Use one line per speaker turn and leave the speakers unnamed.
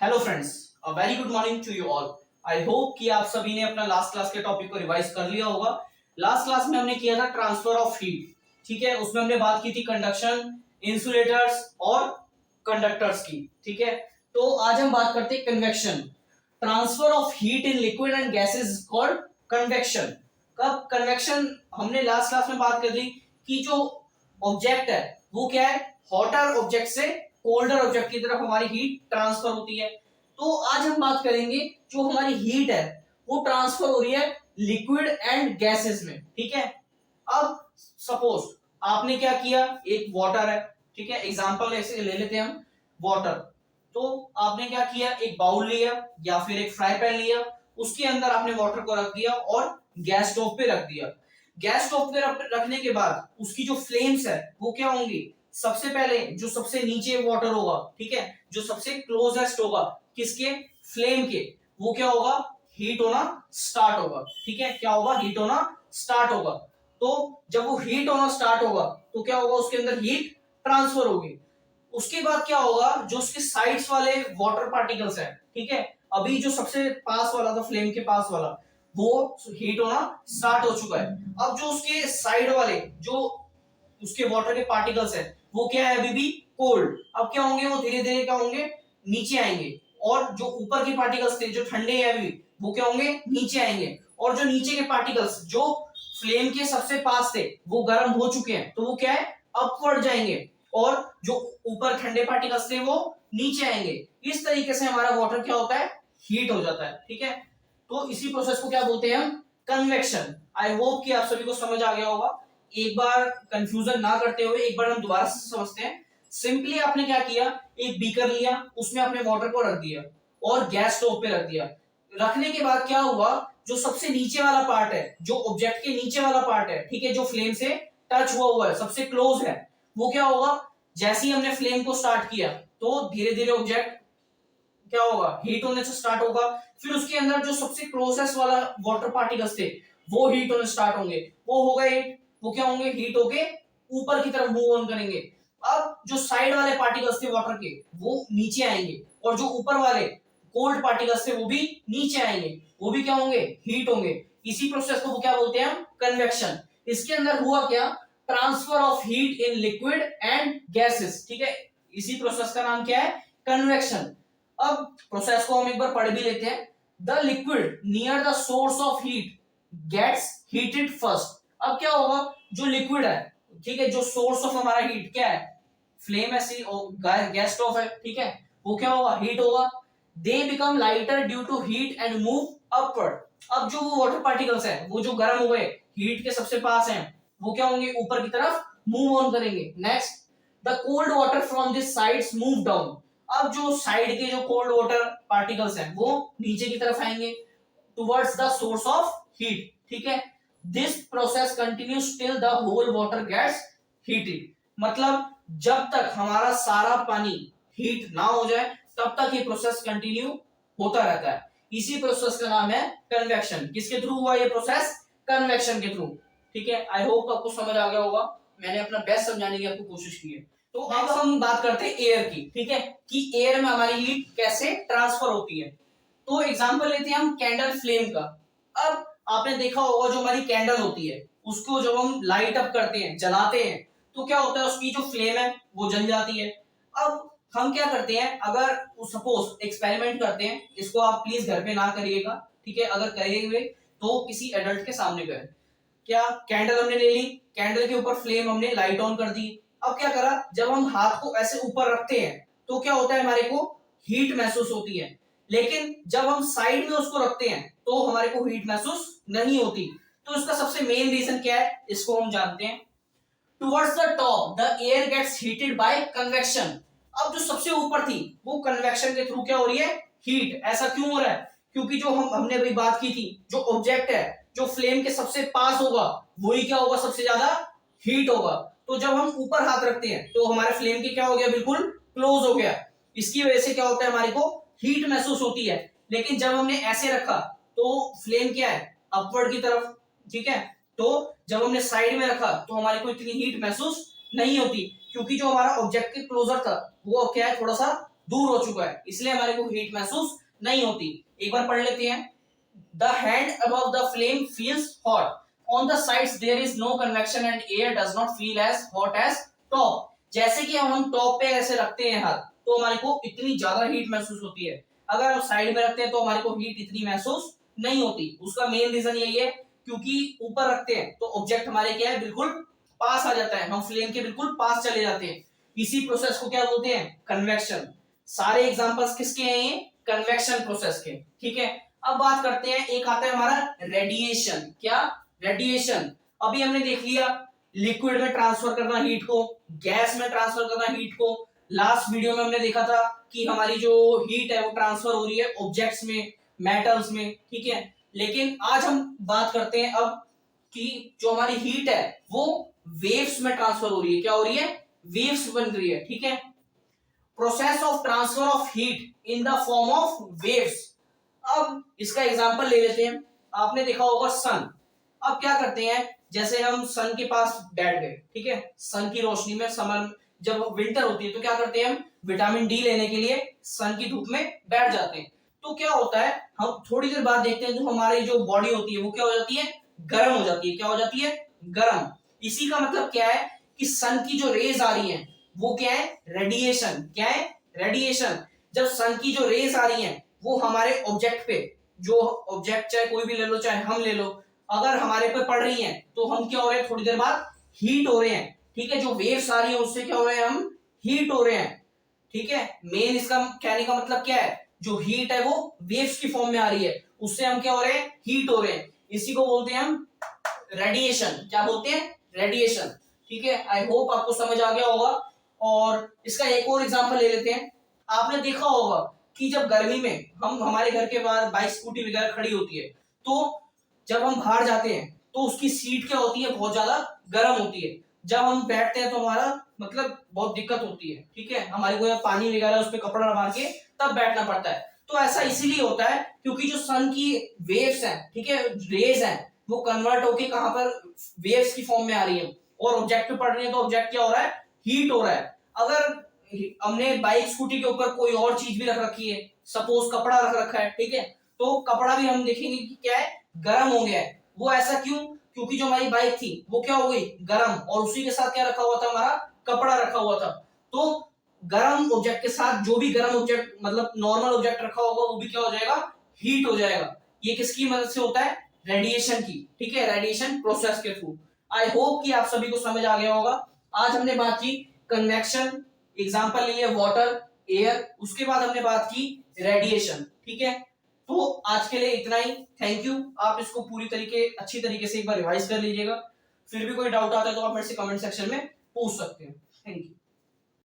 Hello friends, a very good morning to you all. I hope कि आप सभी ने अपना लास्ट क्लास के टॉपिक को रिवाइज कर लिया होगा। लास्ट क्लास में हमने किया था ट्रांसफर ऑफ हीट। ठीक है, उसमें हमने बात की थी कंडक्शन, इंसुलेटर्स और कंडक्टर्स की। ठीक है, तो आज हम बात करते हैं convection. Transfer of heat in liquid and gases called convection. कब कन्वेक्शन हमने लास्ट क्लास में बात कर ली कि जो ऑब्जेक्ट है वो क्या है, हॉटर ऑब्जेक्ट से कोल्डर ऑब्जेक्ट की तरफ हमारी हीट ट्रांसफर होती है। तो आज हम बात करेंगे जो हमारी हीट है वो ट्रांसफर हो रही है लिक्विड एंड गैसेस में। ठीक है, अब सपोज आपने क्या किया, एक वाटर है। ठीक है, एग्जांपल ऐसे ले लेते हैं हम वाटर। तो आपने क्या किया, एक बाउल लिया या फिर एक फ्राई पैन लिया, उसके अंदर आपने वाटर को रख दिया और गैस स्टोव पे रख दिया। गैस स्टोव पे रखने के बाद उसकी जो फ्लेम्स है वो क्या होंगी, सबसे पहले जो सबसे नीचे वाटर होगा, ठीक है, जो सबसे क्लोजेस्ट होगा किसके, फ्लेम के, वो क्या होगा, हीट होना स्टार्ट होगा। ठीक है, क्या होगा, हीट होना स्टार्ट होगा। तो जब वो हीट होना स्टार्ट होगा तो क्या होगा, उसके अंदर हीट ट्रांसफर होगी। उसके बाद क्या होगा, जो उसके साइड्स वाले वाटर पार्टिकल्स हैं, ठीक है, अभी जो सबसे पास वाला था, फ्लेम के पास वाला, वो हीट होना स्टार्ट हो चुका है। अब जो उसके साइड वाले जो उसके वाटर के पार्टिकल्स हैं वो क्या है, अभी भी कोल्ड। अब क्या होंगे, वो धीरे धीरे क्या होंगे, नीचे आएंगे। और जो ऊपर के पार्टिकल्स थे जो ठंडे हैं अभी, वो क्या होंगे, नीचे आएंगे। और जो नीचे के पार्टिकल्स जो फ्लेम के सबसे पास थे वो गर्म हो चुके हैं, तो वो क्या है, अपवर्ड जाएंगे। और जो ऊपर ठंडे पार्टिकल्स थे वो नीचे आएंगे। इस तरीके से हमारा वाटर क्या होता है, हीट हो जाता है। ठीक है, तो इसी प्रोसेस को क्या बोलते हैं हम, कन्वेक्शन। आई होप कि आप सभी को समझ आ गया होगा। एक बार कंफ्यूजन ना करते हुए एक बार हम दोबारा से समझते हैं। सिंपली आपने क्या किया, एक बीकर लिया, उसमें अपने वाटर को रख दिया और गैस स्टोव पे रख दिया। रखने के बाद क्या हुआ, जो सबसे नीचे वाला पार्ट है, जो ऑब्जेक्ट के नीचे वाला पार्ट है, ठीक है, जो फ्लेम से टच हुआ है, सबसे क्लोज है, वो क्या होगा, जैसे ही हमने फ्लेम को स्टार्ट किया तो धीरे धीरे ऑब्जेक्ट क्या होगा, हीट होने से स्टार्ट होगा। फिर उसके अंदर जो सबसे क्लोजेस्ट वाला वाटर पार्टिकल्स थे वो हीट होने स्टार्ट होंगे। वो हो गए, वो क्या होंगे, हीट होके ऊपर की तरफ मूव ऑन करेंगे। अब जो साइड वाले पार्टिकल्स थे वाटर के वो नीचे आएंगे, और जो ऊपर वाले कोल्ड पार्टिकल्स थे वो भी नीचे आएंगे, वो भी क्या होंगे, हीट होंगे। इसी प्रोसेस को क्या बोलते हैं हम, कन्वेक्शन। इसके अंदर हुआ क्या, transfer of heat in liquid and gases. ठीक है, इसी प्रोसेस का नाम क्या है, कन्वेक्शन। अब प्रोसेस को हम एक बार पढ़ भी लेते हैं। The liquid near the source of heat gets heated first. अब क्या होगा, जो लिक्विड है, ठीक है, जो सोर्स ऑफ हमारा हीट क्या है, फ्लेम ऐसी गैस स्टोव है, ठीक है, वो क्या होगा, हीट होगा। They become lighter due to heat and move upward. अब जो वो वाटर पार्टिकल्स है वो जो गर्म हुए, हीट के सबसे पास हैं, वो क्या होंगे, ऊपर की तरफ मूव ऑन करेंगे। Next, the cold water from this sides move down. अब जो साइड के जो कोल्ड वाटर पार्टिकल्स हैं वो नीचे की तरफ आएंगे towards the source of heat. ठीक है, this process continues till the whole water gets heated. मतलब जब तक हमारा सारा पानी हीट ना हो जाए तब तक ये प्रोसेस कंटिन्यू होता रहता है। इसी प्रोसेस का नाम है कन्वेक्शन। किसके थ्रू हुआ ये प्रोसेस, कन्वेक्शन के थ्रू। ठीक है, आई होप आपको समझ आ गया होगा। मैंने अपना बेस्ट समझाने की आपको कोशिश की है। तो अब हम बात करते हैं एयर की। ठीक है, कि एयर में हमारी हीट कैसे ट्रांसफर होती है। तो एग्जांपल लेते हैं हम कैंडल फ्लेम का। अब आपने देखा होगा जो हमारी कैंडल होती है उसको जब हम लाइट अप करते हैं, जलाते हैं, तो क्या होता है, उसकी जो फ्लेम है वो जल जाती है। अब हम क्या करते हैं, अगर सपोज एक्सपेरिमेंट करते हैं, इसको आप प्लीज घर पे ना करिएगा, ठीक है, अगर करेंगे तो किसी एडल्ट के सामने करें। क्या, कैंडल हमने ले ली, कैंडल के ऊपर फ्लेम हमने लाइट ऑन कर दी। अब क्या करा, जब हम हाथ को ऐसे ऊपर रखते हैं तो क्या होता है, हमारे को हीट महसूस होती है। लेकिन जब हम साइड में उसको रखते हैं तो हमारे को हीट महसूस नहीं होती। तो इसका सबसे मेन रीजन क्या है, इसको हम जानते हैं। Towards the top the air gets heated by convection. अब जो सबसे ऊपर थी वो कन्वेक्शन के थ्रू क्या हो रही है, हीट। ऐसा क्यों हो रहा है, क्योंकि जो हमने अभी बात की थी, जो ऑब्जेक्ट है जो फ्लेम के सबसे पास होगा वही क्या होगा, सबसे ज्यादा हीट होगा। तो जब हम ऊपर हाथ रखते हैं तो हमारे फ्लेम के क्या हो गया, बिल्कुल क्लोज हो गया। इसकी वजह से क्या होता है, हमारे को हीट महसूस होती है। लेकिन जब हमने ऐसे रखा तो फ्लेम क्या है, अपवर्ड की तरफ। ठीक है, तो जब हमने साइड में रखा तो हमारे को इतनी हीट महसूस नहीं होती, क्योंकि जो हमारा ऑब्जेक्ट के क्लोजर था वो क्या है, थोड़ा सा दूर हो चुका है, इसलिए हमारे को हीट महसूस नहीं होती। एक बार पढ़ लेते हैं। The hand above the flame feels hot, on the sides there is no convection and air does not feel as hot as top. जैसे कि हम टॉप पे ऐसे रखते हैं हाथ, तो हमारे को इतनी ज्यादा हीट महसूस होती है, अगर हम साइड में रखते हैं तो हमारे को हीट इतनी महसूस नहीं होती। उसका मेन रीजन यही है क्योंकि ऊपर रखते हैं तो ऑब्जेक्ट हमारे क्या है, बिल्कुल पास आ जाता है, हम फ्लेम के बिल्कुल पास चले जाते हैं। इसी प्रोसेस को क्या बोलते हैं, कन्वेक्शन। सारे एग्जांपल्स किसके हैं, ये कन्वेक्शन प्रोसेस के। ठीक है, अब बात करते हैं, एक आता है हमारा रेडिएशन। क्या, रेडिएशन। अभी हमने देख लिया लिक्विड में ट्रांसफर करना हीट को, गैस में ट्रांसफर करना हीट को। लास्ट वीडियो में हमने देखा था कि हमारी जो हीट है वो ट्रांसफर हो रही है ऑब्जेक्ट्स में, मेटल्स में। ठीक है, लेकिन आज हम बात करते हैं अब कि जो हमारी हीट है वो वेव्स में ट्रांसफर हो रही है। क्या हो रही है, वेव्स बन रही है। ठीक है, process of transfer of heat in the form of waves. अब इसका एग्जांपल ले लेते हैं। आपने देखा होगा सन। अब क्या करते हैं, जैसे हम सन के पास बैठ गए, ठीक है, सन की रोशनी में, समर जब विंटर होती है तो क्या करते हैं, हम विटामिन डी लेने के लिए सन की धूप में बैठ जाते हैं। तो क्या होता है, हम थोड़ी देर बाद देखते हैं जो हमारी जो बॉडी होती है वो क्या हो जाती है, गर्म हो जाती है। क्या हो जाती है, गर्म। इसी का मतलब क्या है कि सन की जो रेज आ रही है वो क्या है, रेडिएशन। क्या है, रेडिएशन। जब सन की जो रेज आ रही है वो हमारे ऑब्जेक्ट पे, जो ऑब्जेक्ट चाहे कोई भी ले लो, चाहे हम ले लो, अगर हमारे पे पड़ रही हैं तो हम क्या हो रहे हैं, थोड़ी देर बाद हीट हो रहे हैं। ठीक है, जो वेव्स आ रही है उससे क्या हो रहे हैं, हम हीट हो रहे हैं। ठीक है, मेन इसका कहने का मतलब क्या है, जो हीट है वो वेव्स की फॉर्म में आ रही है, उससे हम क्या हो रहे हैं, हीट हो रहे हैं। इसी को बोलते हैं हम रेडिएशन। क्या बोलते हैं, रेडिएशन। ठीक है, आई होप आपको समझ आ गया होगा। और इसका एक और एग्जांपल ले लेते हैं। आपने देखा होगा कि जब गर्मी में हम हमारे घर के बाहर बाइक स्कूटी वगैरह खड़ी होती है, तो जब हम बाहर जाते हैं तो उसकी सीट क्या होती है, बहुत ज्यादा गर्म होती है। जब हम बैठते हैं तो हमारा मतलब बहुत दिक्कत होती है। ठीक है, हमारे को पानी वगैरह उस पर कपड़ा मार के तब बैठना पड़ता है। तो ऐसा इसीलिए होता है क्योंकि जो सन की वेव्स हैं, ठीक है, रेज हैं, वो कन्वर्ट होके कहां पर, वेव्स की फॉर्म में आ रही है और ऑब्जेक्ट पे पड़ रही है, तो ऑब्जेक्ट क्या हो रहा है, हीट हो रहा है। अगर हमने बाइक स्कूटी के ऊपर कोई और चीज भी रख रखी है, सपोज कपड़ा रख रखा है, ठीक है, तो कपड़ा भी हम देखेंगे कि क्या है, गर्म हो गया है। वो ऐसा क्यों, क्योंकि जो हमारी बाइक थी वो क्या हो गई, गर्म, और उसी के साथ क्या रखा हुआ था, हमारा कपड़ा रखा हुआ था। तो गर्म ऑब्जेक्ट के साथ जो भी गर्म ऑब्जेक्ट, मतलब नॉर्मल ऑब्जेक्ट रखा होगा, वो भी क्या हो जाएगा, हीट हो जाएगा। ये किसकी मदद से होता है, रेडिएशन की। ठीक है, रेडिएशन प्रोसेस के थ्रू। आई होप कि आप सभी को समझ आ गया होगा। आज हमने बात की कन्वेक्शन, एग्जांपल लिए वाटर, एयर, उसके बाद हमने बात की रेडिएशन। ठीक है, तो आज के लिए इतना ही। Thank you. आप इसको अच्छी तरीके से एक बार रिवाइज कर लीजिएगा। फिर भी कोई डाउट आता है तो आप मेरे से कमेंट सेक्शन में पूछ सकते हैं। Thank you.